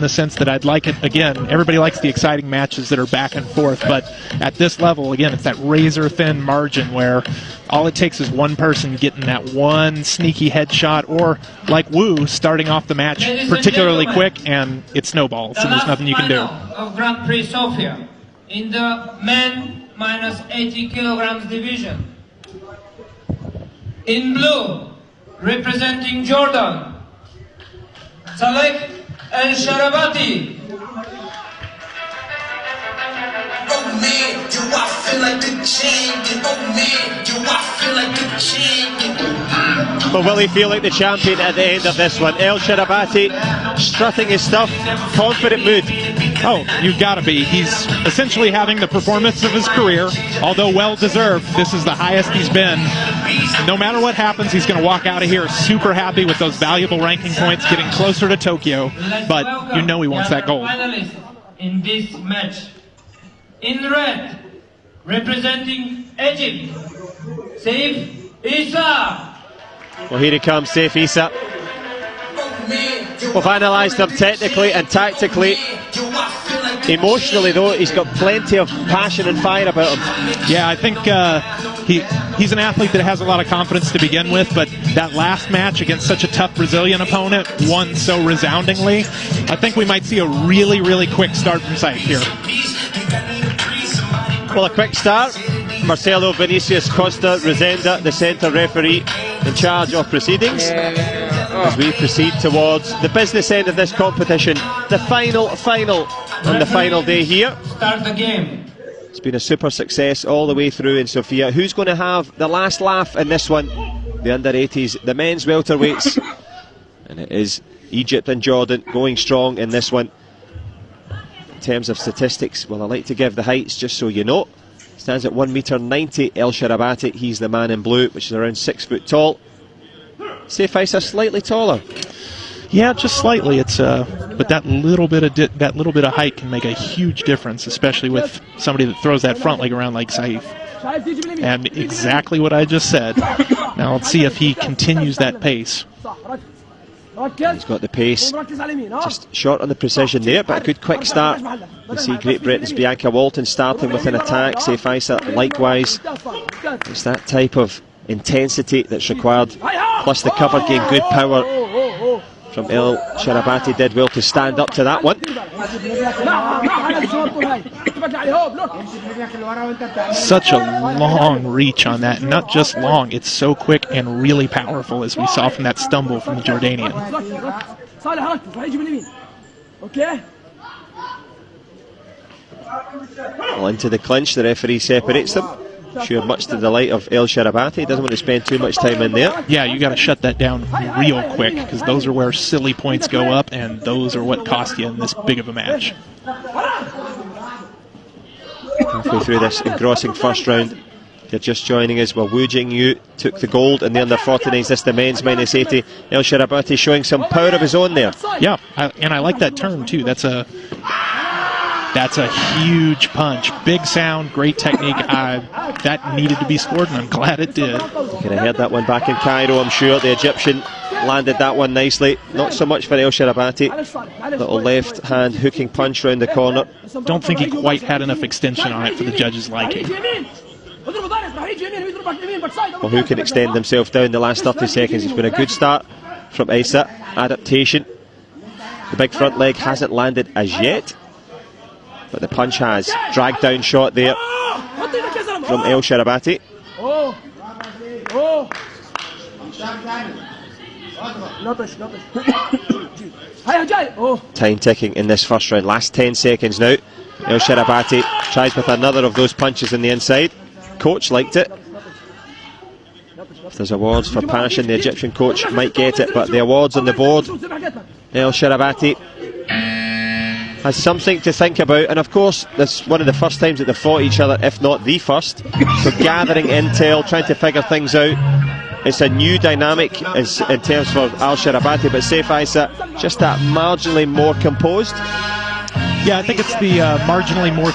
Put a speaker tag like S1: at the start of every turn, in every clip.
S1: in the sense that I'd like it, again, everybody likes the exciting matches that are back and forth, but at this level, again, it's that razor-thin margin where all it takes is one person getting that one sneaky headshot, or like Wu starting off the match particularly quick, and it snowballs, and there's nothing you can do.
S2: Of Grand Prix Sofia in the men minus 80 kilograms division. In blue, representing Jordan, Saleh الشرباتي.
S3: Well, will he feel like the champion at the end of this one? El Sharabati strutting his stuff, confident mood.
S1: Oh, you've got to be. He's essentially having the performance of his career, although well-deserved. This is the highest he's been. No matter what happens, he's going to walk out of here super happy with those valuable ranking points, getting closer to Tokyo, but you know he wants that gold.
S2: In this match, in red, representing Egypt, Saif Issa.
S3: Well, here he comes, Saif Issa. We've analysed him technically and tactically. Emotionally, though, he's got plenty of passion and fire about him.
S1: Yeah, I think he's an athlete that has a lot of confidence to begin with, but that last match against such a tough Brazilian opponent won so resoundingly. I think we might see a really, really quick start from Saif here.
S3: Well, a quick start. Marcelo Vinicius Costa Rosenda, the centre referee in charge of proceedings, as we proceed towards the business end of this competition, the final on the final day here.
S2: Start the game.
S3: It's been a super success all the way through in Sofia. Who's going to have the last laugh in this one? The under-80s, the men's welterweights, and it is Egypt and Jordan going strong in this one. In terms of statistics, well, I like to give the heights just so you know. Stands at 1m90, El Sharabati, he's the man in blue, which is around 6 foot tall. Saif Issa slightly taller.
S1: Yeah, just slightly. It's but that little bit of height can make a huge difference, especially with somebody that throws that front leg around like Saif. And exactly what I just said. Now let's see if he continues that pace.
S3: He's got the pace, just short on the precision there, but a good quick start. You see Great Britain's Bianca Walton starting with an attack, Saif Issa likewise. It's that type of intensity that's required, plus the cover game, good power from El Sharabati. Did well to stand up to that one.
S1: Such a long reach on that, not just long, it's so quick and really powerful, as we saw from that stumble from the Jordanian.
S3: Well, into the clinch, the referee separates them. Sure, much to the delight of El Sharabati. Doesn't want to spend too much time in there.
S1: Yeah, you got to shut that down real quick, because those are where silly points go up, and those are what cost you in this big of a match.
S3: Halfway through this engrossing first round, if you're just joining us, well, Wu Jingyu took the gold in the under 49s. This the men's minus 80. El Sharabati showing some power of his own there.
S1: Yeah, and I like that turn too. That's a huge punch. Big sound, great technique. That needed to be scored, and I'm glad it did.
S3: Could have heard that one back in Cairo, I'm sure. The Egyptian landed that one nicely. Not so much for El Sharabati. Little left hand hooking punch round the corner.
S1: Don't think he quite had enough extension on it for the judges' liking.
S3: Well, who can extend himself down the last 30 seconds? It's been a good start from Issa. Adaptation. The big front leg hasn't landed as yet, but the punch has. Drag down shot there from El Sharabati. Time ticking in this first round. Last 10 seconds now. El Sharabati tries with another of those punches in the inside. Coach liked it. If there's awards for passion, the Egyptian coach might get it, but the awards on the board. El Sharabati has something to think about, and of course this is one of the first times that they've fought each other, if not the first. So gathering intel, trying to figure things out. It's a new dynamic in terms for El Sharabati, but Saif Issa just that marginally more composed.
S1: Yeah, I think it's the marginally more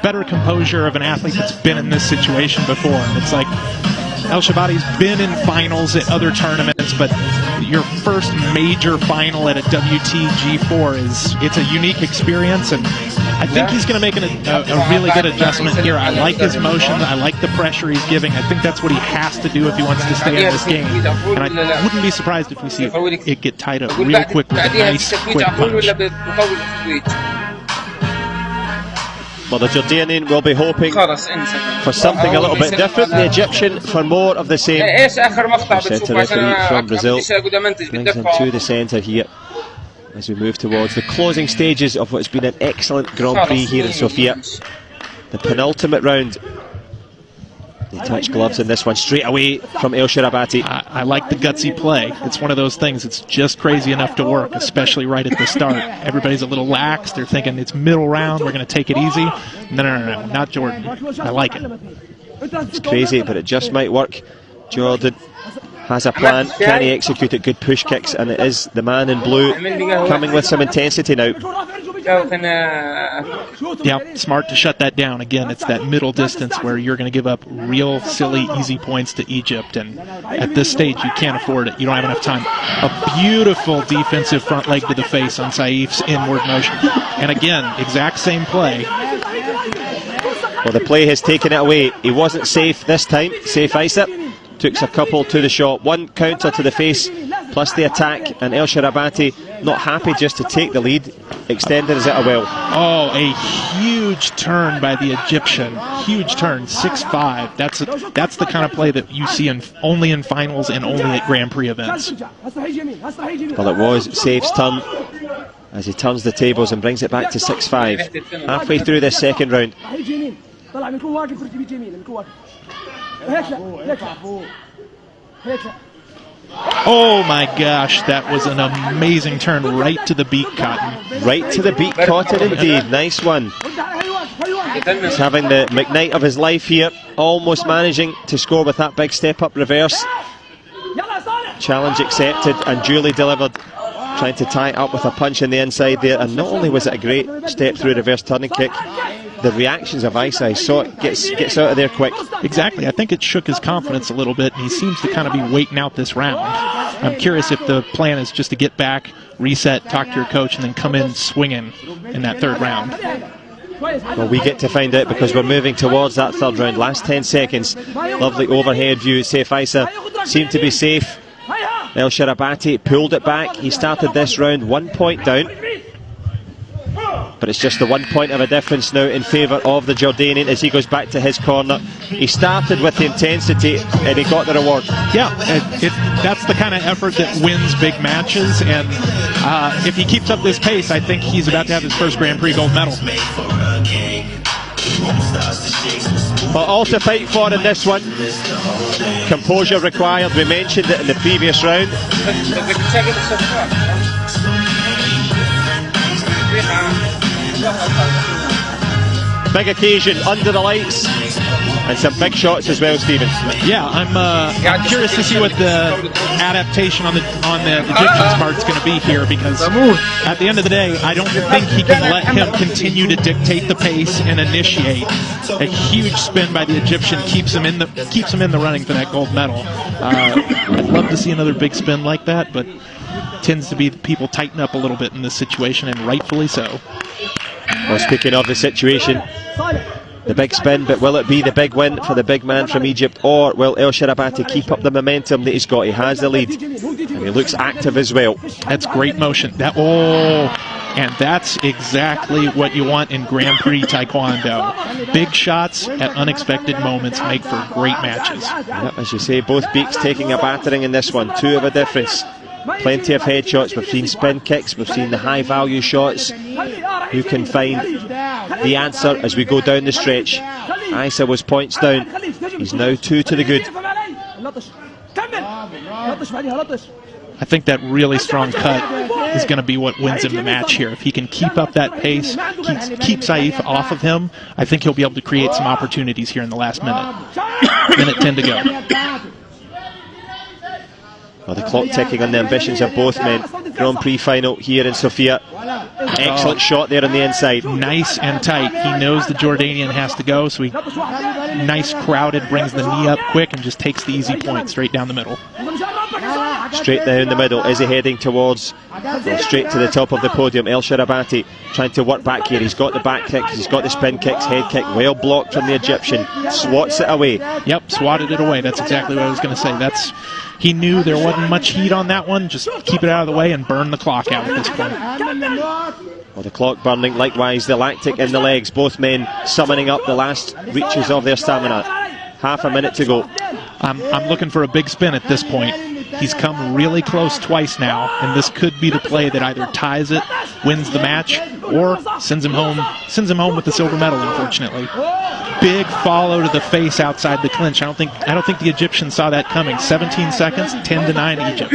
S1: better composure of an athlete that's been in this situation before. And it's like El Shabati's been in finals at other tournaments, but your first major final at a WTG4 it's a unique experience, and I think he's going to make a really good adjustment here. I like his motion. I like the pressure he's giving. I think that's what he has to do if he wants to stay in this game. And I wouldn't be surprised if we see it get tied up real quick with a nice, quick punch.
S3: Well, the Jordanian will be hoping for something a little bit different. The Egyptian for more of the same. Centre referee from Brazil brings him to the centre here as we move towards the closing stages of what's been an excellent Grand Prix here in Sofia. The penultimate round. They touch gloves in this one straight away from El Sharabati.
S1: I like the gutsy play. It's one of those things that's just crazy enough to work, especially right at the start. Everybody's a little lax. They're thinking it's middle round, we're going to take it easy. No, not Jordan. I like it.
S3: It's crazy, but it just might work. Jordan has a plan. Can he execute it? Good push kicks, and it is the man in blue coming with some intensity now.
S1: Yeah, smart to shut that down. Again, it's that middle distance where you're going to give up real silly, easy points to Egypt, and at this stage, you can't afford it. You don't have enough time. A beautiful defensive front leg to the face on Saif's inward motion. And again, exact same play.
S3: Well, the play has taken it away. He wasn't safe this time. Saif Isa took a couple to the shot. One counter to the face, plus the attack, and El Sharabati not happy just to take the lead, extended as it a well.
S1: Oh, a huge turn by the Egyptian. Huge turn, 6-5. That's the kind of play that you see only in finals and only at Grand Prix events.
S3: Well, it was Saif's turn as he turns the tables and brings it back to 6-5. Halfway through this second round.
S1: Oh my gosh, that was an amazing turn right to the beak, Cotton.
S3: Right to the beak, Cotton indeed. Nice one. He's having the McKnight of his life here, almost managing to score with that big step up reverse. Challenge accepted and duly delivered. Trying to tie it up with a punch in the inside there, and not only was it a great step through reverse turning kick, the reactions of Isa, I saw it gets out of there quick.
S1: Exactly, I think it shook his confidence a little bit, and he seems to kind of be waiting out this round. I'm curious if the plan is just to get back, reset, talk to your coach, and then come in swinging in that third round.
S3: Well, we get to find out because we're moving towards that third round. Last 10 seconds. Lovely overhead view. Saif Isa seemed to be safe. El Sharabati pulled it back. He started this round 1 point down, but it's just the 1 point of a difference now in favour of the Jordanian as he goes back to his corner. He started with the intensity and he got the reward.
S1: Yeah, that's the kind of effort that wins big matches, and if he keeps up this pace, I think he's about to have his first Grand Prix gold medal.
S3: But all to fight for in this one. Composure required. We mentioned it in the previous round. Big occasion under the lights, and some big shots as well, Stephen.
S1: Yeah, I'm curious to see what the adaptation on the Egyptian's part is going to be here, because at the end of the day, I don't think he can let him continue to dictate the pace and initiate. A huge spin by the Egyptian keeps him in the running for that gold medal. I'd love to see another big spin like that, but tends to be people tighten up a little bit in this situation, and rightfully so.
S3: Well, speaking of the situation, the big spin, but will it be the big win for the big man from Egypt, or will El Sharabati keep up the momentum that he's got? He has the lead, and he looks active as well.
S1: That's great motion. And that's exactly what you want in Grand Prix Taekwondo. Big shots at unexpected moments make for great matches.
S3: Yep, as you say, both beaks taking a battering in this one. Two of a difference. Plenty of headshots. We've seen spin kicks. We've seen the high value shots. Who can find the answer as we go down the stretch? Isa was points down. He's now 2 to the good.
S1: I think that really strong cut is going to be what wins him the match here. If he can keep up that pace, keep Saif off of him, I think he'll be able to create some opportunities here in the last minute. Minute 10 to go.
S3: Well, the clock ticking on the ambitions of both men. Grand Prix final here in Sofia. Excellent shot there on the inside.
S1: Nice and tight. He knows the Jordanian has to go, so he nice crowded, brings the knee up quick and just takes the easy point straight down the middle.
S3: Straight down the middle. Is he heading towards, straight to the top of the podium? El Sharabati trying to work back here. He's got the back kicks, he's got the spin kicks, head kick, well blocked from the Egyptian. Swats it away.
S1: Yep, swatted it away. That's exactly what I was going to say. He knew there wasn't much heat on that one. Just keep it out of the way and burn the clock out at this point.
S3: Well, the clock burning, likewise the lactic in the legs. Both men summoning up the last reaches of their stamina. Half a minute to go.
S1: I'm looking for a big spin at this point. He's come really close twice now, and this could be the play that either ties it, wins the match, or sends him home with the silver medal, unfortunately. Big follow to the face outside the clinch. I don't think the Egyptians saw that coming. 17 seconds, 10-9 Egypt.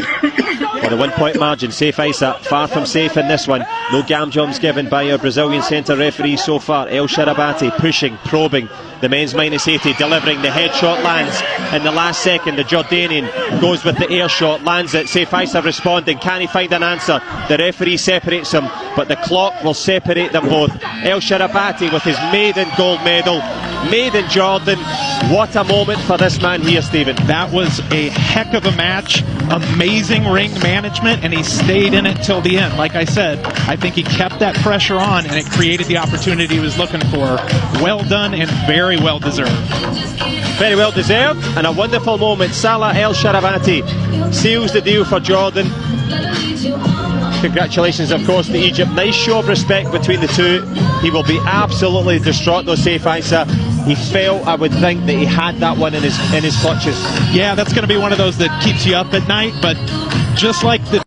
S3: Well, the 1 point margin, safe Isa, far from safe in this one. No gamjoms given by our Brazilian centre referee so far. El Sharabati pushing, probing. The men's -80, delivering. The headshot lands in the last second. The Jordanian goes with the air shot, lands it. Saif Isa responding. Can he find an answer? The referee separates them, but the clock will separate them both. El Sharabati with his maiden gold medal, made in Jordan. What a moment for this man here, Stephen.
S1: That was a heck of a match. Amazing ring management, and he stayed in it till the end. Like I said, I think he kept that pressure on, and it created the opportunity he was looking for. Well done and very well deserved.
S3: Very well deserved, and a wonderful moment. Salah El Sharabati seals the deal for Jordan. Congratulations, of course, to Egypt. Nice show of respect between the two. He will be absolutely distraught, though, Saif Isa. He felt, I would think, that he had that one in his clutches.
S1: Yeah, that's going to be one of those that keeps you up at night, but just like the